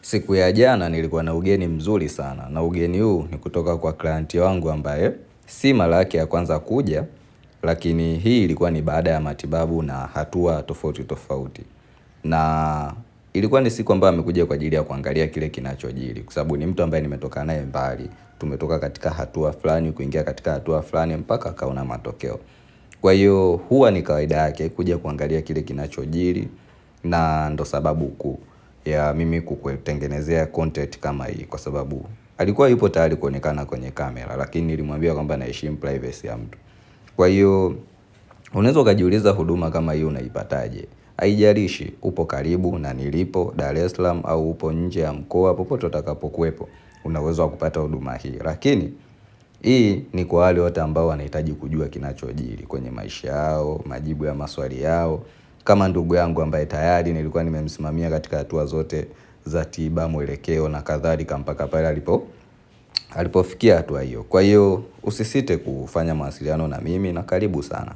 Siku ya jana nilikuwa na ugeni mzuri sana, na ugeni huu ni kutoka kwa client wangu ambaye si mara yake ya kwanza kuja, lakini hii ilikuwa ni baada ya matibabu na hatua tofauti tofauti. Na ilikuwa ni siku ambayo amekuja kwa ajili ya kuangalia kile kinachojiri, kwa sababu ni mtu ambaye nimetoka naye mbali. Tumetoka katika hatua fulani kuingia katika hatua fulani mpaka akaona matokeo. Kwa hiyo huwa ni kawaida yake kuja kuangalia kile kinachojiri, na ndo sababu kuu ya mimi kukutengenezea content kama hii, kwa sababu alikuwa yupo tayari kuonekana kwenye kamera, lakini nilimwambia kwamba naheshimu privacy ya mtu. Kwa hiyo unaweza ukajiuliza huduma kama hii unaipataje? Haijalishi upo karibu na nilipo Dar es Salaam au upo nje ya mkoa, popote utakapokuwepo una uwezo wa kupata huduma hii. Lakini hii ni kwa wale wote ambao wanahitaji kujua kinachojiri kwenye maisha yao, majibu ya maswali yao. Kama ndugu yangu ambaye tayari nilikuwa nimemsimamia katika hatua zote za tiba, mwelekeo na kadhalika mpaka pale alipofikia hatua hiyo. Kwa hiyo usisite kufanya mawasiliano na mimi, na karibu sana.